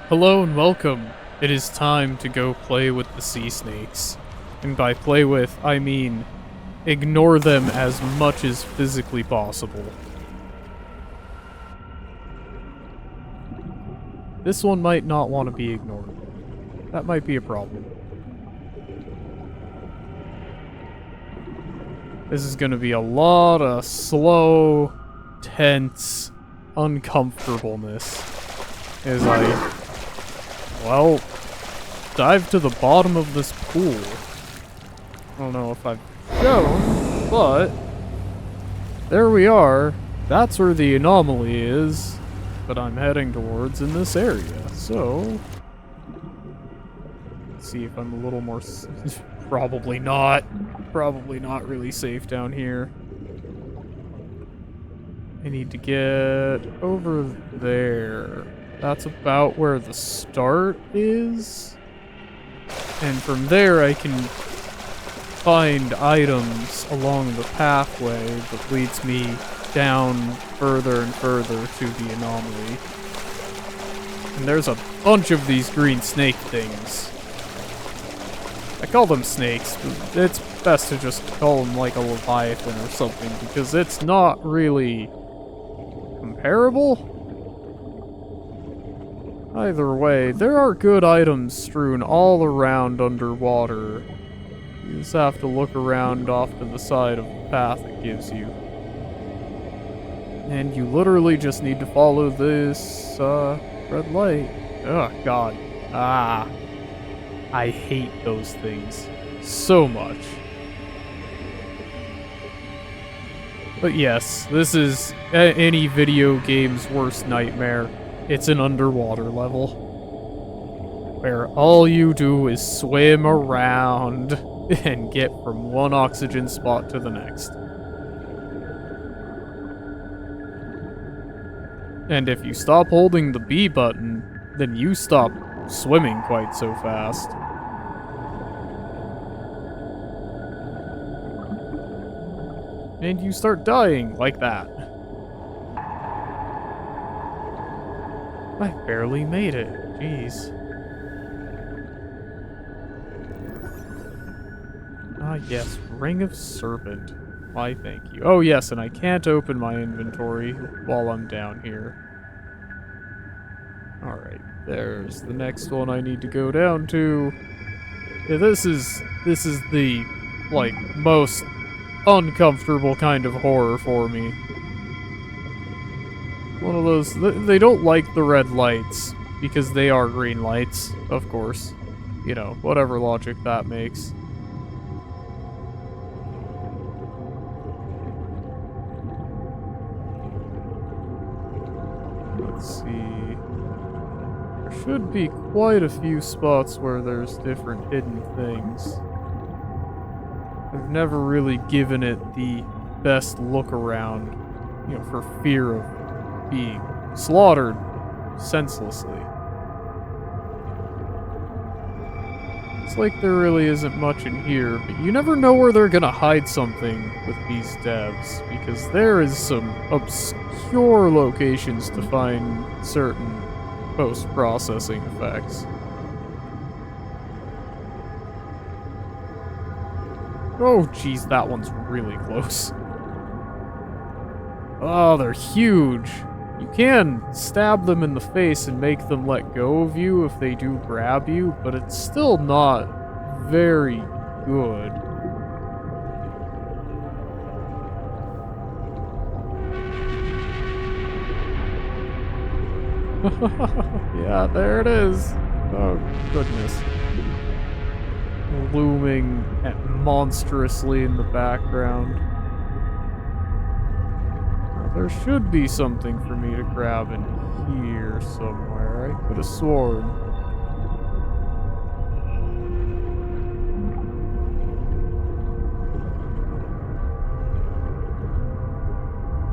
Hello and welcome. It is time to go play with the sea snakes. And by play with, I mean ignore them as much as physically possible. This one might not want to be ignored. That might be a problem. This is going to be a lot of slow, tense, uncomfortableness as I, well, dive to the bottom of this pool. I don't know if I've shown, but there we are. That's where the anomaly is that I'm heading towards in this area. So, let's see if I'm a little more... Probably not. Probably not really safe down here. I need to get over there. That's about where the start is. And from there I can find items along the pathway that leads me down further and further to the anomaly. And there's a bunch of these green snake things. I call them snakes, but it's best to just call them like a leviathan or something, because it's not really comparable. Either way, there are good items strewn all around underwater. You just have to look around off to the side of the path it gives you. And you literally just need to follow this, red light. Oh, God. Ah. I hate those things so much. But yes, this is any video game's worst nightmare. It's an underwater level where all you do is swim around and get from one oxygen spot to the next. And if you stop holding the B button, then you stop swimming quite so fast. And you start dying like that. I barely made it. Jeez. Ah, yes. Ring of Serpent. Why, thank you. Oh, yes, and I can't open my inventory while I'm down here. Alright, there's the next one I need to go down to. Yeah, this is the, like, most uncomfortable kind of horror for me. One of those... They don't like the red lights, because they are green lights, of course. You know, whatever logic that makes. Let's see... There should be quite a few spots where there's different hidden things. I've never really given it the best look around, you know, for fear of being slaughtered senselessly. It's like there really isn't much in here, but you never know where they're gonna hide something with these devs, because there is some obscure locations to find certain post-processing effects. Oh, jeez, that one's really close. Oh, they're huge. You can stab them in the face and make them let go of you if they do grab you, but it's still not very good. Yeah, there it is. Oh, goodness. Looming monstrously in the background. Now, there should be something for me to grab in here somewhere. I could have sworn.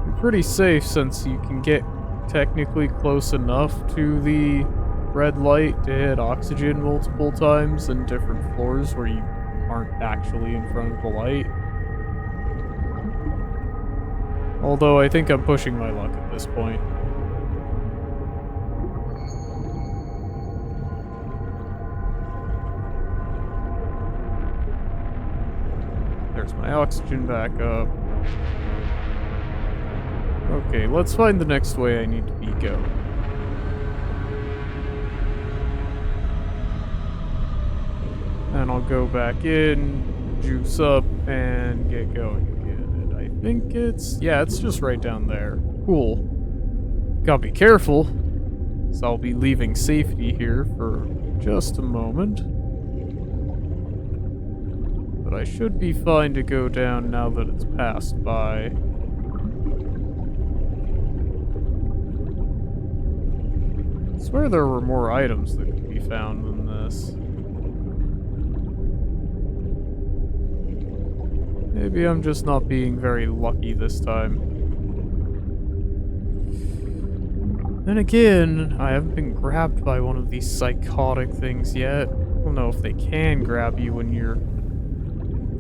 You're pretty safe since you can get technically close enough to the red light to hit oxygen multiple times in different floors where you aren't actually in front of the light. Although I think I'm pushing my luck at this point. There's my oxygen back up. Okay, let's find the next way I need to be going. And I'll go back in, juice up, and get going again. And I think it's just right down there. Cool. Gotta be careful, so I'll be leaving safety here for just a moment. But I should be fine to go down now that it's passed by. I swear there were more items that could be found than this. Maybe I'm just not being very lucky this time. Then again, I haven't been grabbed by one of these psychotic things yet. I don't know if they can grab you when you're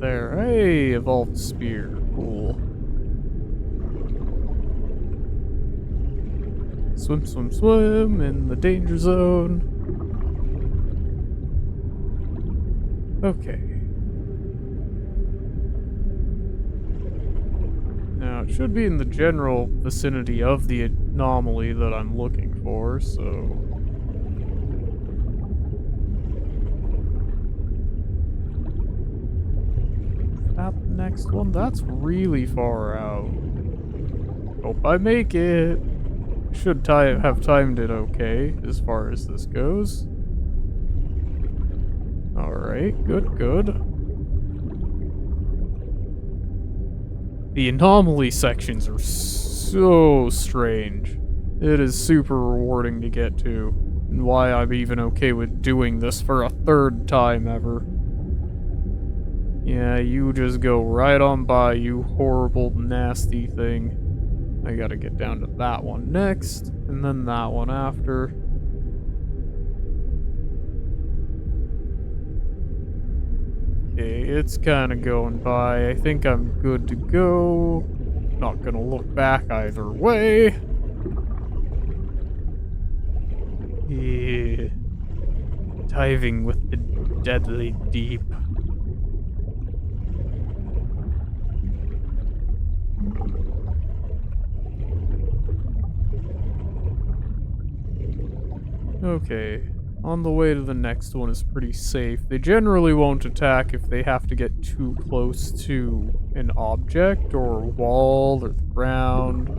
there. Hey, evolved spear. Cool. Swim, swim, swim in the danger zone. Okay. Now, it should be in the general vicinity of the anomaly that I'm looking for, so... That next one? That's really far out. Hope I make it. Should have timed it okay, as far as this goes. Alright, good, good. The anomaly sections are so strange. It is super rewarding to get to, and why I'm even okay with doing this for a third time ever. Yeah, you just go right on by, you horrible, nasty thing. I gotta get down to that one next, and then that one after. Okay, it's kinda going by. I think I'm good to go. Not gonna look back either way. Yeah. Diving with the deadly deep. Okay, on the way to the next one is pretty safe. They generally won't attack if they have to get too close to an object or a wall or the ground.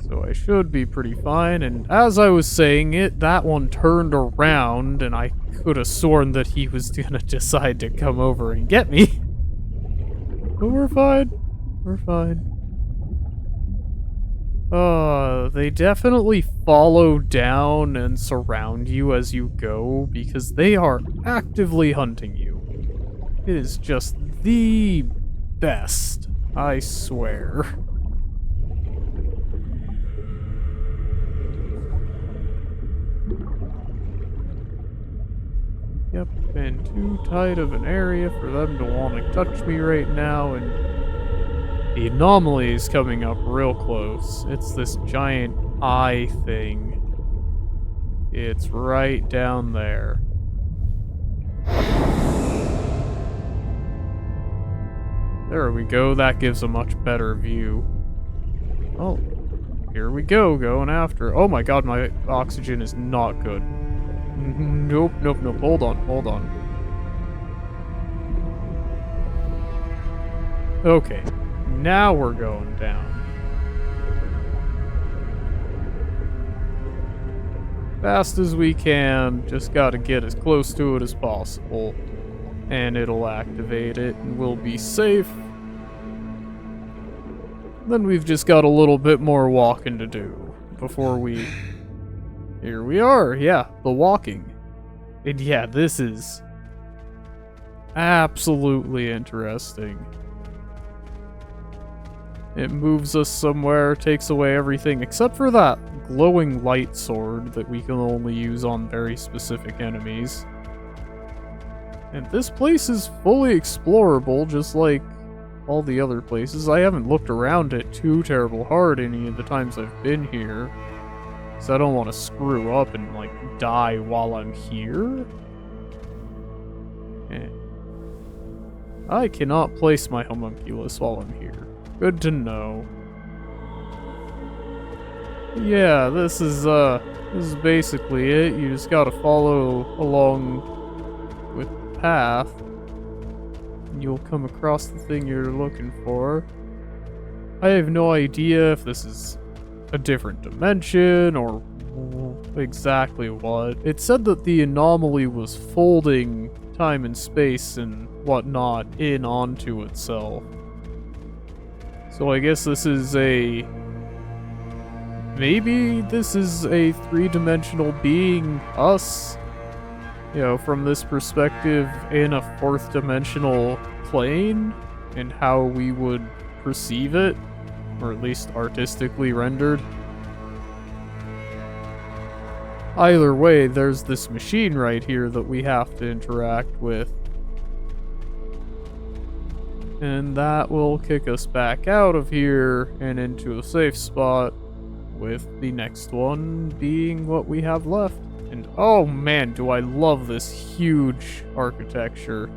So I should be pretty fine, and as I was saying it, that one turned around and I could have sworn that he was gonna decide to come over and get me. But we're fine. We're fine. They definitely follow down and surround you as you go because they are actively hunting you. It is just the best, I swear. Yep, in too tight of an area for them to want to touch me right now, and the anomaly is coming up real close. It's this giant eye thing. It's right down there. There we go, that gives a much better view. Oh, here we go, going after. Oh my god, my oxygen is not good. Nope, nope, nope, hold on, hold on. Okay. Now we're going down. Fast as we can, just gotta get as close to it as possible. And it'll activate it, and we'll be safe. Then we've just got a little bit more walking to do before we... Here we are, yeah, the walking. And yeah, this is absolutely interesting. It moves us somewhere, takes away everything except for that glowing light sword that we can only use on very specific enemies. And this place is fully explorable, just like all the other places. I haven't looked around it too terrible hard any of the times I've been here, because I don't want to screw up and, like, die while I'm here. I cannot place my homunculus while I'm here. Good to know. Yeah, this is basically it. You just gotta follow along with the path. And you'll come across the thing you're looking for. I have no idea if this is a different dimension or exactly what. It said that the anomaly was folding time and space and whatnot in onto itself. So I guess this is maybe this is a three-dimensional being, us, you know, from this perspective in a fourth-dimensional plane, and how we would perceive it, or at least artistically rendered. Either way, there's this machine right here that we have to interact with. And that will kick us back out of here and into a safe spot, with the next one being what we have left. And oh man, do I love this huge architecture.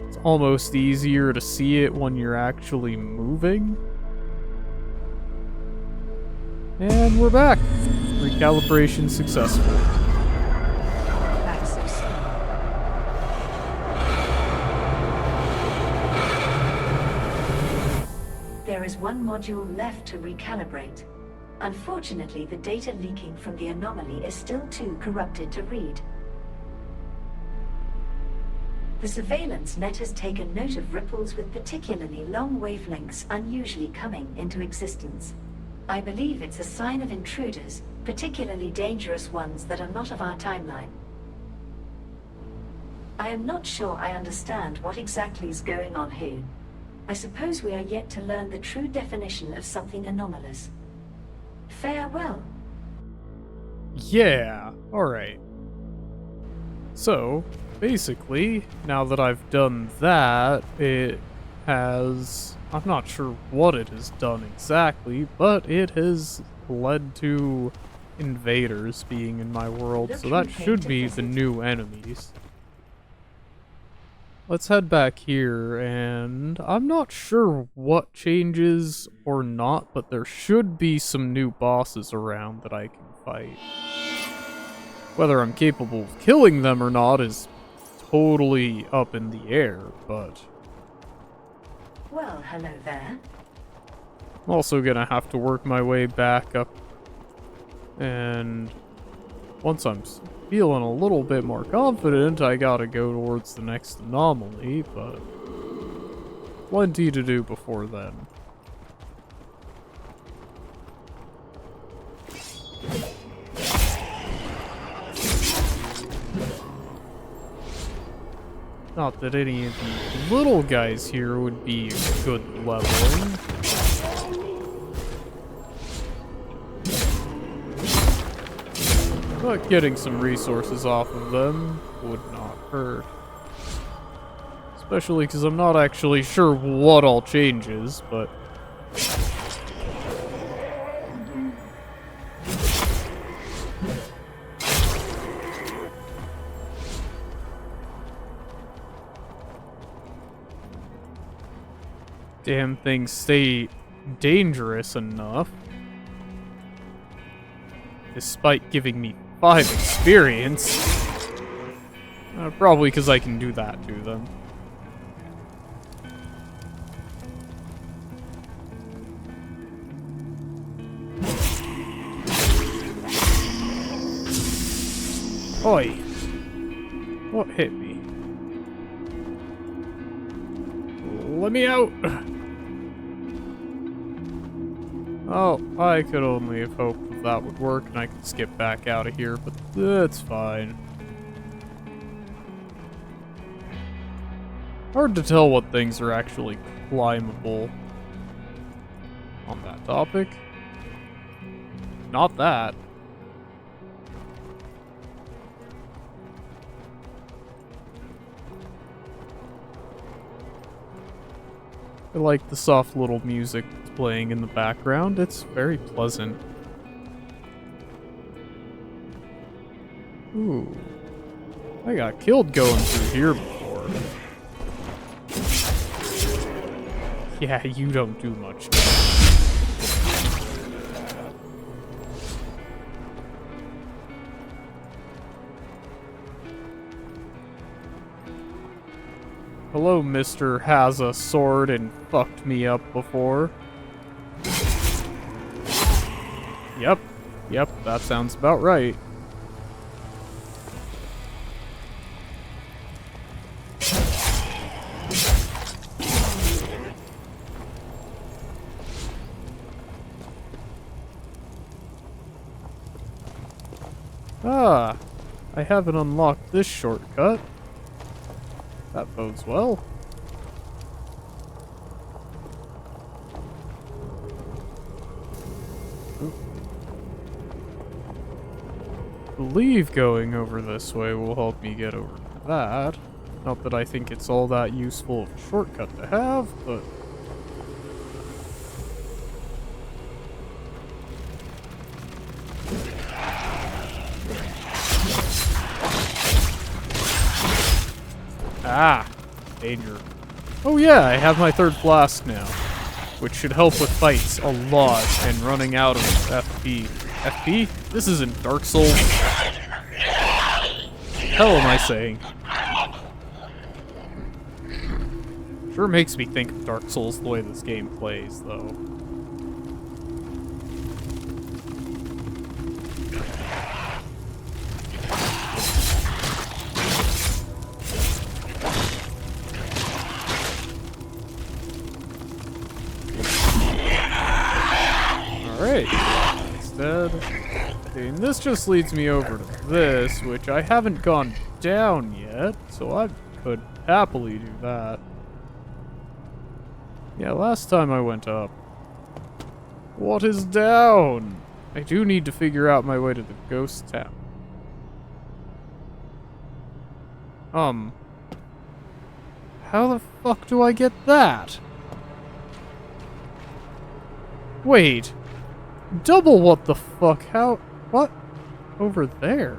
It's almost easier to see it when you're actually moving. And we're back. Recalibration successful. That's so slow. There is one module left to recalibrate. Unfortunately, the data leaking from the anomaly is still too corrupted to read. The surveillance net has taken note of ripples with particularly long wavelengths unusually coming into existence. I believe it's a sign of intruders, particularly dangerous ones that are not of our timeline. I am not sure I understand what exactly is going on here. I suppose we are yet to learn the true definition of something anomalous. Farewell. Yeah, alright. So, basically, now that I've done that, it has... I'm not sure what it has done exactly, but it has led to invaders being in my world, so that should be the new enemies. Let's head back here, and I'm not sure what changes or not, but there should be some new bosses around that I can fight. Whether I'm capable of killing them or not is totally up in the air, but... Well, hello there. I'm also gonna have to work my way back up, and once I'm feeling a little bit more confident, I gotta go towards the next anomaly, but plenty to do before then. Not that any of the little guys here would be good leveling. But getting some resources off of them would not hurt. Especially because I'm not actually sure what all changes, but... damn things stay dangerous enough. Despite giving me 5 experience. Probably because I can do that to them. Oi! What hit me? Let me out! Oh, I could only have hoped that would work and I could skip back out of here, but that's fine. Hard to tell what things are actually climbable on that topic. Not that. I like the soft little music that's playing in the background. It's very pleasant. Ooh. I got killed going through here before. Yeah, you don't do much. Hello, Mr. Has a sword and fucked me up before. Yep, that sounds about right. Ah, I haven't unlocked this shortcut. That bodes well. Believe going over this way will help me get over to that. Not that I think it's all that useful of a shortcut to have, but... Ah! Danger. Oh yeah, I have my third flask now, which should help with fights a lot and running out of FP. FP? This isn't Dark Souls. Hell am I saying? Sure makes me think of Dark Souls the way this game plays, though. Alright. Instead... Okay, and this just leads me over to this, which I haven't gone down yet, so I could happily do that. Yeah, last time I went up. What is down? I do need to figure out my way to the ghost town. How the fuck do I get that? Wait. Double what the fuck? How? What? Over there?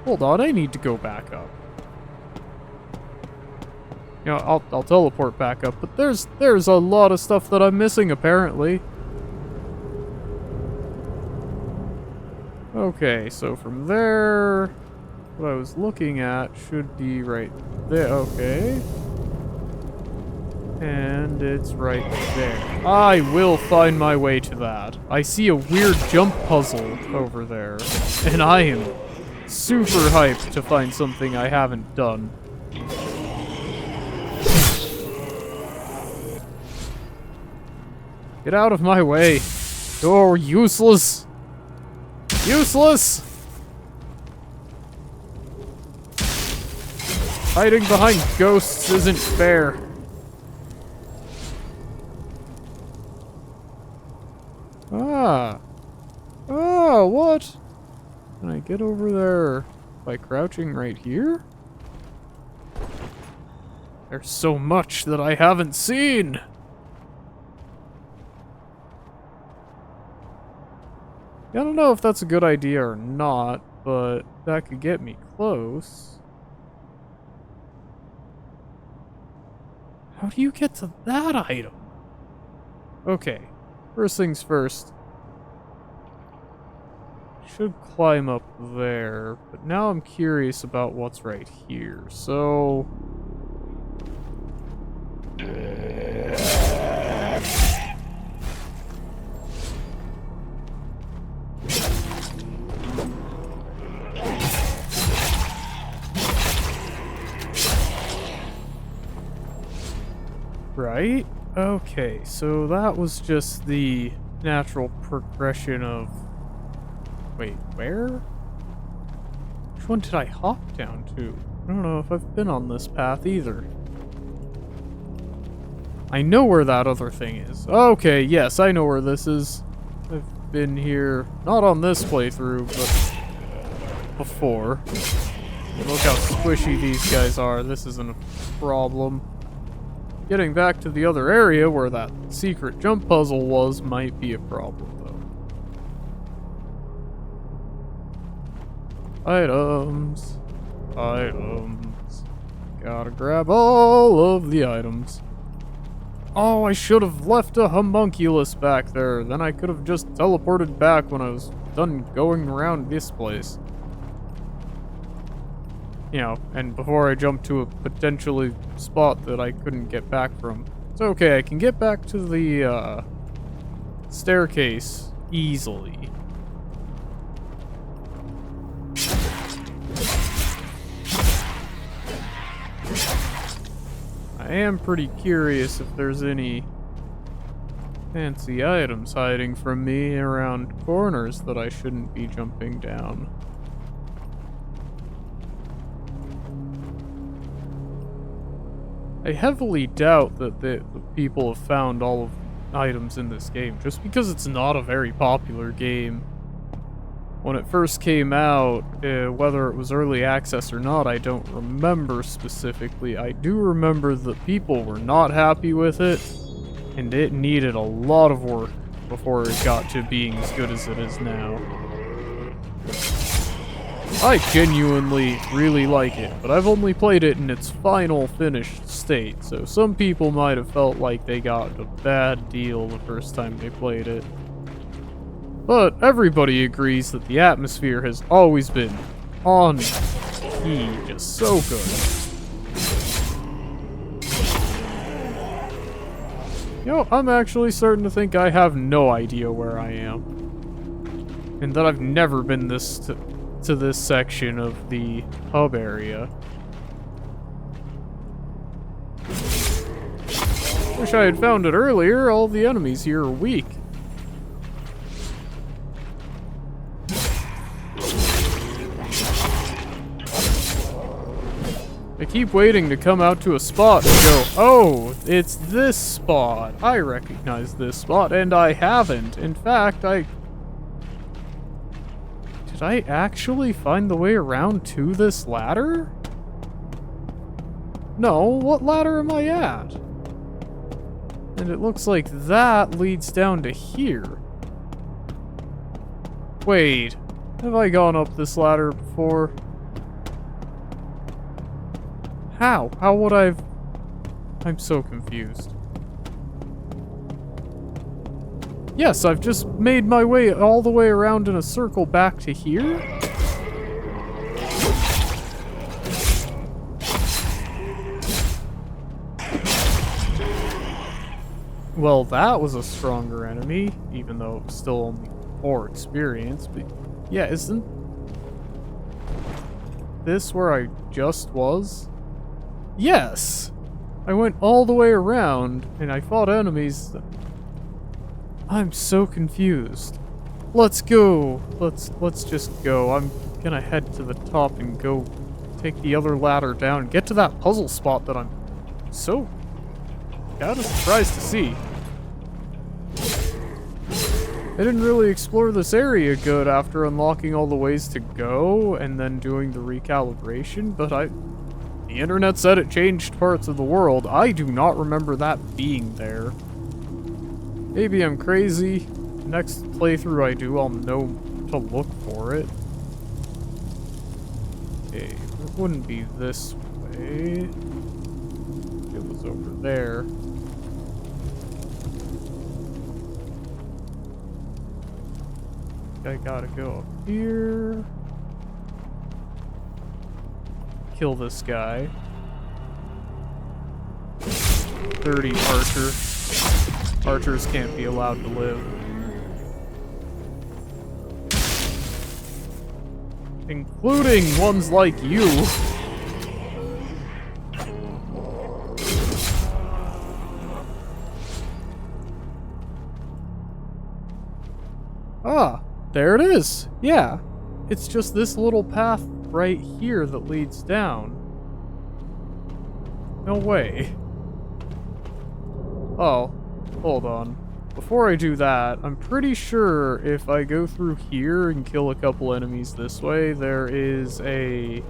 Hold on, I need to go back up. You know, I'll teleport back up, but there's a lot of stuff that I'm missing apparently. Okay, so from there, what I was looking at should be right there. Okay. And it's right there. I will find my way to that. I see a weird jump puzzle over there, and I am super hyped to find something I haven't done. Get out of my way. You're useless. Useless! Hiding behind ghosts isn't fair. Ah. Oh, what? Can I get over there by crouching right here? There's so much that I haven't seen. I don't know if that's a good idea or not, but that could get me close. How do you get to that item? Okay, first things first. Should climb up there, but now I'm curious about what's right here, so... Right? Okay, so that was just the natural progression of... Wait, where? Which one did I hop down to? I don't know if I've been on this path either. I know where that other thing is. Okay, yes, I know where this is. I've been here, not on this playthrough, but before. Look how squishy these guys are. This isn't a problem. Getting back to the other area where that secret jump puzzle was might be a problem, though. Items. Items. Gotta grab all of the items. Oh, I should have left a homunculus back there. Then I could have just teleported back when I was done going around this place. You know, and before I jumped to a potentially spot that I couldn't get back from. It's okay, I can get back to the, staircase easily. I am pretty curious if there's any fancy items hiding from me around corners that I shouldn't be jumping down. I heavily doubt that the people have found all of the items in this game, just because it's not a very popular game. When it first came out, whether it was early access or not, I don't remember specifically. I do remember that people were not happy with it, and it needed a lot of work before it got to being as good as it is now. I genuinely really like it, but I've only played it in its final finished state, so some people might have felt like they got a bad deal the first time they played it. But everybody agrees that the atmosphere has always been on key, just so good. You know, I'm actually starting to think I have no idea where I am. And that I've never been to this section of the hub area. Wish I had found it earlier. All the enemies here are weak. I keep waiting to come out to a spot and go, oh, it's this spot. I recognize this spot, and I haven't. In fact, Did I actually find the way around to this ladder? No, what ladder am I at? And it looks like that leads down to here. Wait, have I gone up this ladder before? How? How would I've... I'm so confused. Yes, I've just made my way all the way around in a circle back to here? Well, that was a stronger enemy, even though it was still only 4 experience, but yeah, isn't this where I just was? Yes! I went all the way around, and I fought enemies that... I'm so confused. Let's go! Let's just go. I'm gonna head to the top and go take the other ladder down and get to that puzzle spot that I'm so kind of surprised to see. I didn't really explore this area good after unlocking all the ways to go and then doing the recalibration, but the internet said it changed parts of the world. I do not remember that being there. Maybe I'm crazy. Next playthrough I do, I'll know to look for it. Okay, it wouldn't be this way. It was over there. I gotta go up here. Kill this guy. 30 archer. Archers can't be allowed to live. Including ones like you. Ah, there it is. Yeah. It's just this little path right here that leads down. No way. Oh, hold on. Before I do that, I'm pretty sure if I go through here and kill a couple enemies this way, there is a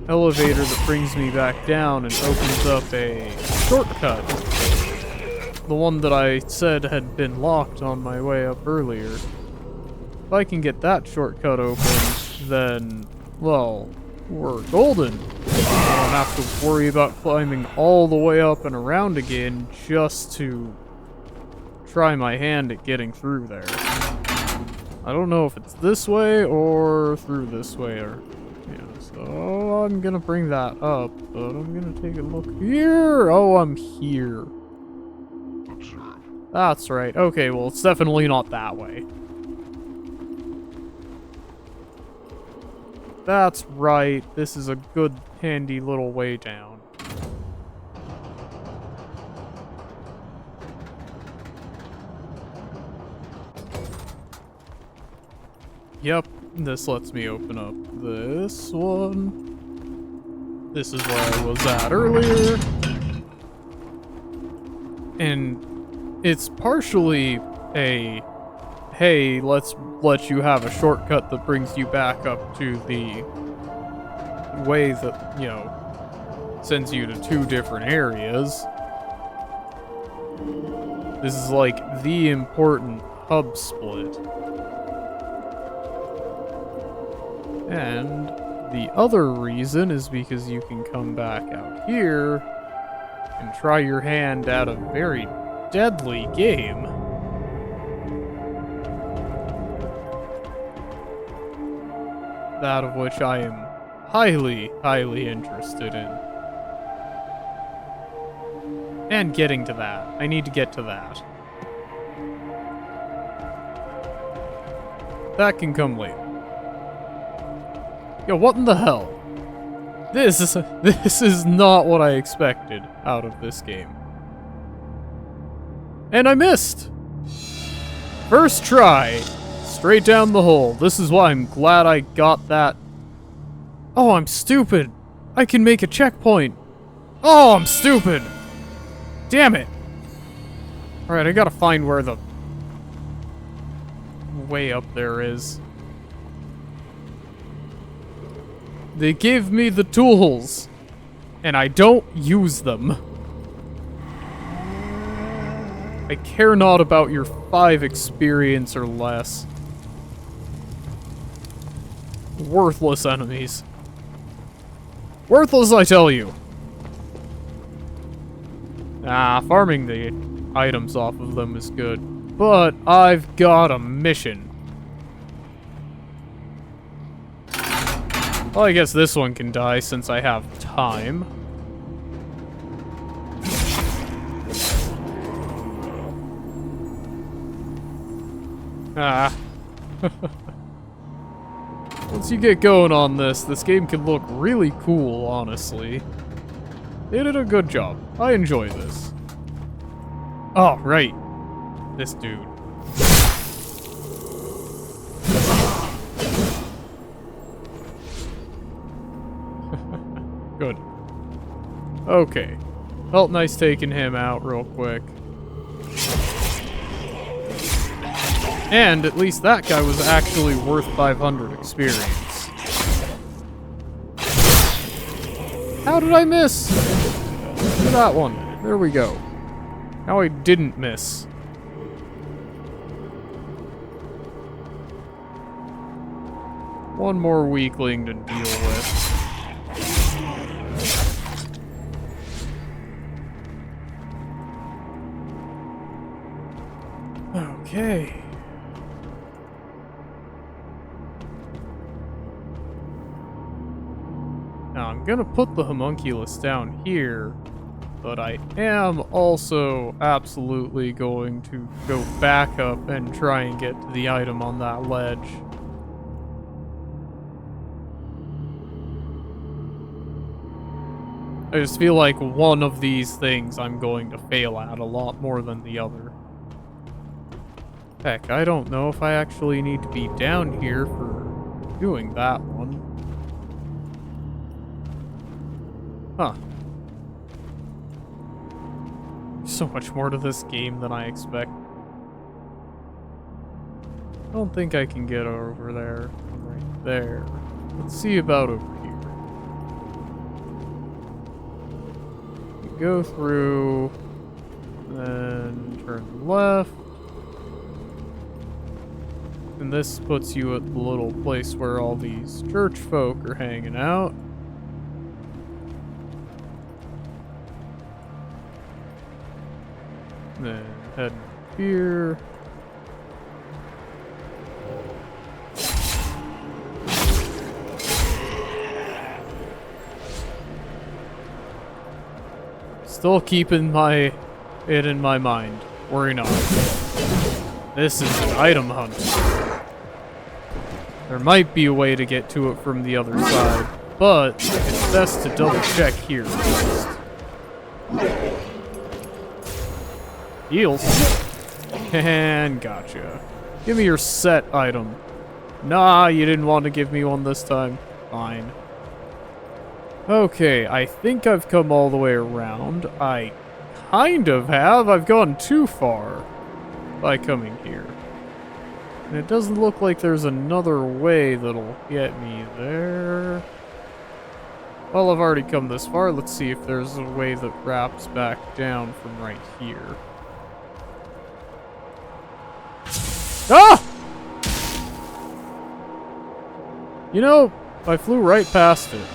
elevator that brings me back down and opens up a shortcut. The one that I said had been locked on my way up earlier. If I can get that shortcut open, then, well, we're golden. have to worry about climbing all the way up and around again just to try my hand at getting through there. I don't know if it's this way or through this way or... Yeah, so I'm gonna bring that up, but I'm gonna take a look here. Oh, I'm here. That's right. Okay, well, it's definitely not that way. That's right. This is a good, handy little way down. Yep, this lets me open up this one. This is where I was at earlier. And it's partially a, hey, let's let you have a shortcut that brings you back up to the way that, you know, sends you to 2 different areas. This is like the important hub split. And the other reason is because you can come back out here and try your hand at a very deadly game. That of which I am highly, highly interested in. And getting to that. I need to get to that. That can come later. Yo, what in the hell? This is not what I expected out of this game. And I missed! First try! Straight down the hole. This is why I'm glad I got that. Oh, I'm stupid! I can make a checkpoint! Oh, I'm stupid! Damn it! Alright, I gotta find where the way up there is. They give me the tools, and I don't use them. I care not about your 5 experience or less. Worthless enemies. Worthless, I tell you. Farming the items off of them is good, but I've got a mission. Well, I guess this one can die since I have time. Once you get going on this game can look really cool, honestly. They did a good job. I enjoy this. Oh, right. This dude. Good. Okay. Felt nice taking him out real quick. And at least that guy was actually worth 500 experience. How did I miss? Look at that one. There we go. Now I didn't miss. One more weakling to deal with. Okay. Now I'm gonna put the homunculus down here, but I am also absolutely going to go back up and try and get to the item on that ledge. I just feel like one of these things I'm going to fail at a lot more than the other. Heck, I don't know if I actually need to be down here for doing that one. Huh. So much more to this game than I expect. I don't think I can get over there. Right there. Let's see about over here. You go through, then turn left. And this puts you at the little place where all these church folk are hanging out. Then head here. Still keeping it in my mind. Worry not. This is an item hunt. There might be a way to get to it from the other side, but it's best to double check here first. Heals. And gotcha. Give me your set item. Nah, you didn't want to give me one this time. Fine. Okay, I think I've come all the way around. I kind of have. I've gone too far by coming here. And it doesn't look like there's another way that'll get me there. Well, I've already come this far. Let's see if there's a way that wraps back down from right here. Ah! You know, I flew right past it.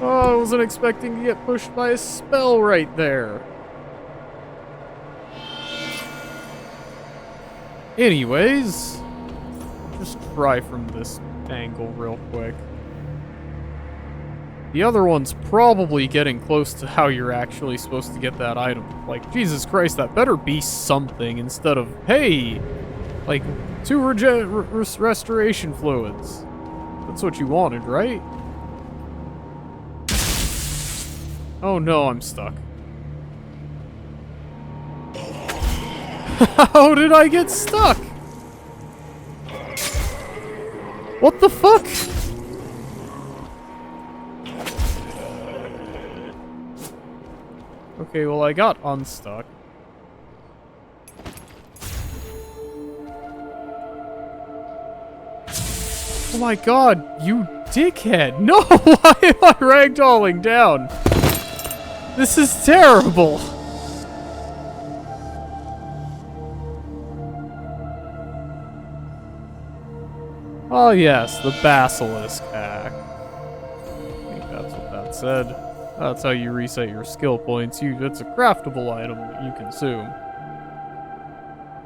Oh, I wasn't expecting to get pushed by a spell right there. Anyways, just try from this angle real quick. The other one's probably getting close to how you're actually supposed to get that item. Like, Jesus Christ, that better be something instead of, hey, like, 2 restoration fluids. That's what you wanted, right? Oh no, I'm stuck. How did I get stuck? What the fuck? Okay, well, I got unstuck. Oh my god, you dickhead! No! Why am I ragdolling down? This is terrible! Oh yes, the basilisk hack. I think that's what that said. That's how you reset your skill points. It's a craftable item that you consume.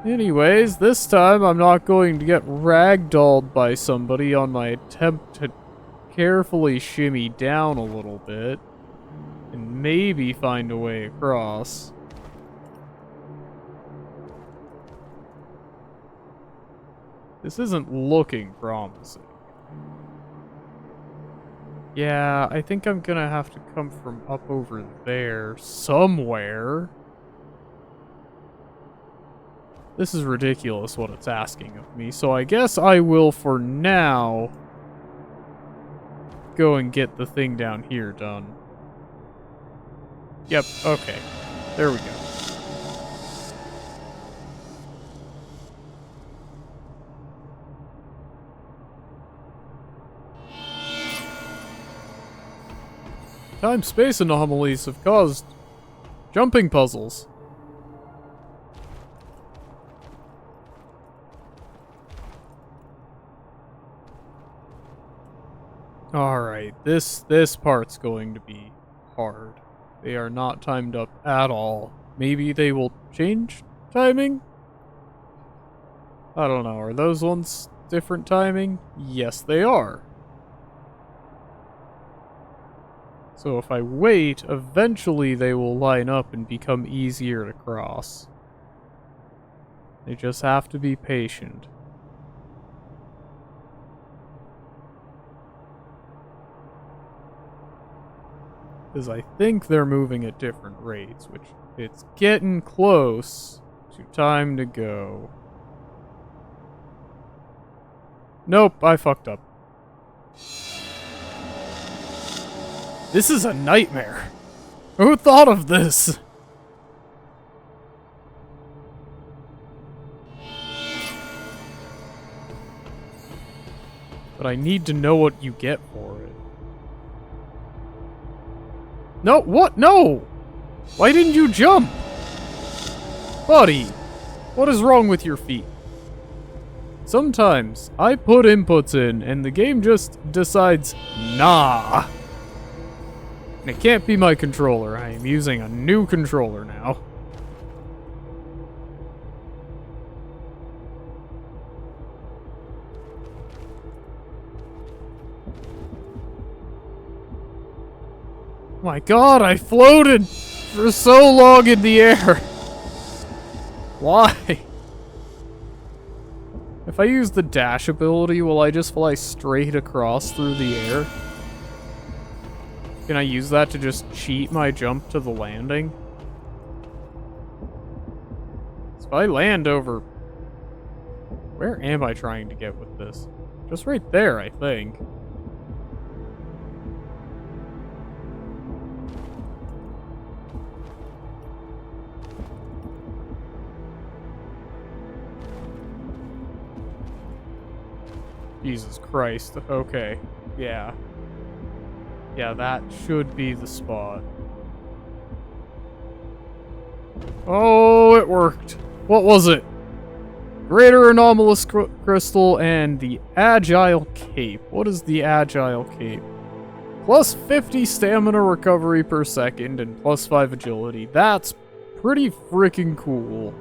Anyways, this time I'm not going to get ragdolled by somebody on my attempt to carefully shimmy down a little bit and maybe find a way across. This isn't looking promising. Yeah, I think I'm gonna have to come from up over there somewhere. This is ridiculous what it's asking of me, so I guess I will, for now, go and get the thing down here done. Yep, okay. There we go. Time-space anomalies have caused jumping puzzles. Alright, this part's going to be hard. They are not timed up at all. Maybe they will change timing? I don't know, are those ones different timing? Yes, they are. So if I wait, eventually they will line up and become easier to cross. They just have to be patient. Because I think they're moving at different rates, which it's getting close to time to go. Nope, I fucked up. This is a nightmare. Who thought of this? But I need to know what you get for it. No, what? No! Why didn't you jump? Buddy, what is wrong with your feet? Sometimes I put inputs in and the game just decides, nah. And it can't be my controller. I am using a new controller now. My god, I floated for so long in the air. Why? If I use the dash ability, will I just fly straight across through the air? Can I use that to just cheat my jump to the landing? So if I land over... Where am I trying to get with this? Just right there, I think. Jesus Christ. Okay. Yeah. Yeah, that should be the spot. Oh, it worked. What was it? Greater anomalous crystal and the agile cape. What is the agile cape? Plus 50 stamina recovery per second and plus 5 agility. That's pretty freaking cool.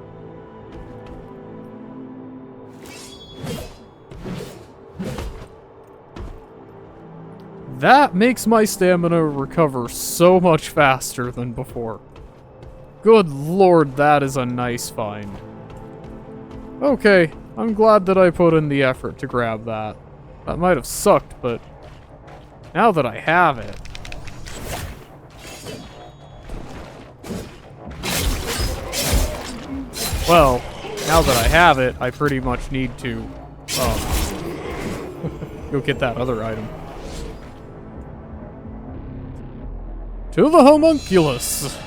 That makes my stamina recover so much faster than before. Good lord, that is a nice find. Okay, I'm glad that I put in the effort to grab that. That might have sucked, but now that I have it... Well, now that I have it, I pretty much need to, go get that other item. To the homunculus!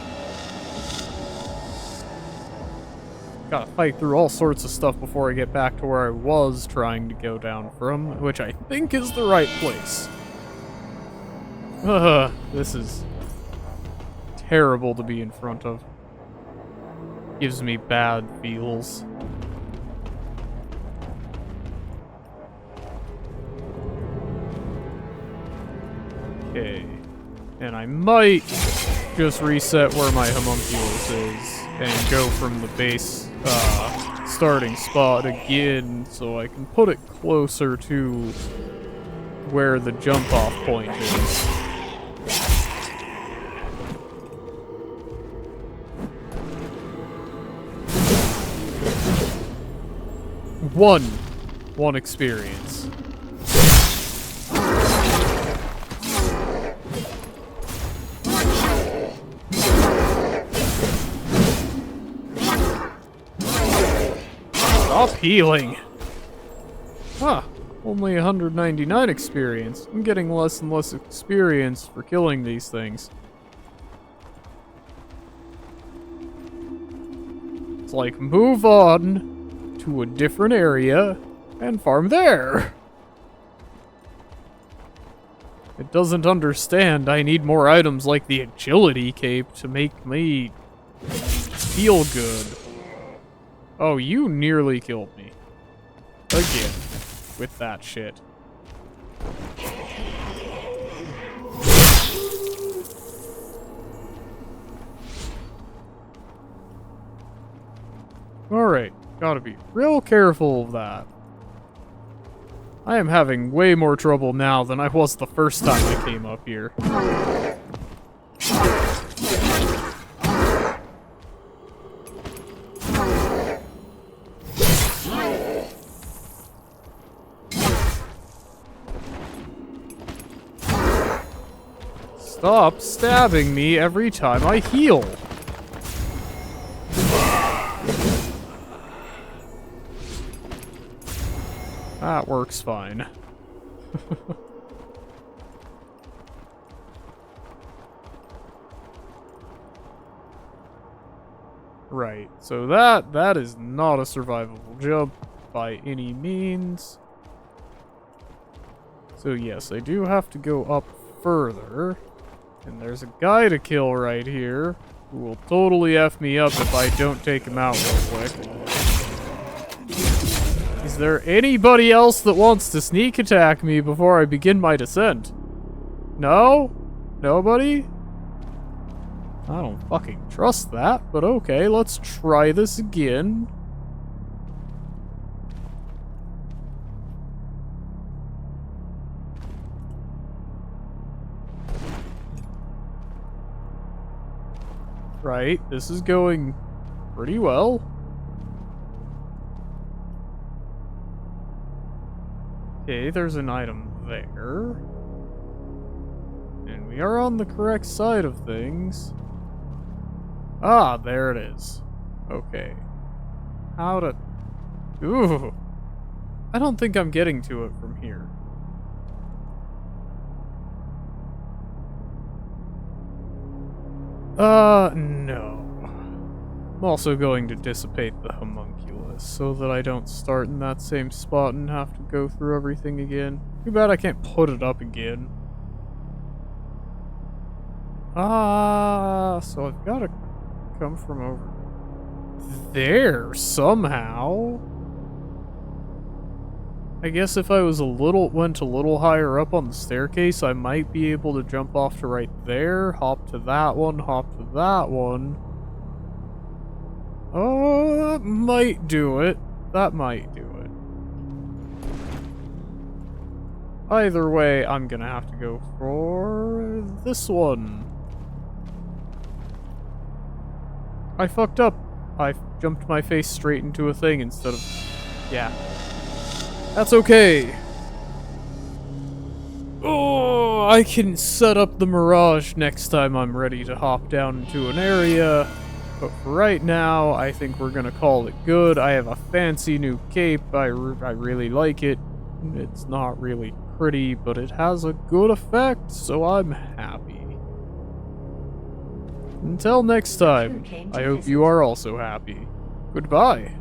Gotta fight through all sorts of stuff before I get back to where I was trying to go down from, which I think is the right place. This is terrible to be in front of. Gives me bad feels. Okay. And I might just reset where my homunculus is and go from the base starting spot again so I can put it closer to where the jump off point is. One experience. Stop healing. Huh. Only 199 experience. I'm getting less and less experience for killing these things. It's like, move on to a different area and farm there. It doesn't understand I need more items like the agility cape to make me feel good. Oh, you nearly killed me. Again. With that shit. Alright, gotta be real careful of that. I am having way more trouble now than I was the first time I came up here. Stop stabbing me every time I heal. That works fine. Right, so that is not a survivable jump by any means. So yes, I do have to go up further. And there's a guy to kill right here who will totally F me up if I don't take him out real quick. Is there anybody else that wants to sneak attack me before I begin my descent? No? Nobody? I don't fucking trust that, but okay, let's try this again. Right, this is going pretty well. Okay, there's an item there. And we are on the correct side of things. Ah, there it is. Okay. How to... Ooh. I don't think I'm getting to it from here. No. I'm also going to dissipate the homunculus so that I don't start in that same spot and have to go through everything again. Too bad I can't put it up again. So I've got to come from over there somehow. I guess if I was went a little higher up on the staircase, I might be able to jump off to right there, hop to that one, hop to that one. Oh, that might do it. That might do it. Either way, I'm gonna have to go for this one. I fucked up. I jumped my face straight into a thing instead of... Yeah. That's okay. Oh, I can set up the mirage next time I'm ready to hop down into an area. But for right now, I think we're gonna call it good. I have a fancy new cape. I really like it. It's not really pretty, but it has a good effect, so I'm happy. Until next time, I hope you are also happy. Goodbye.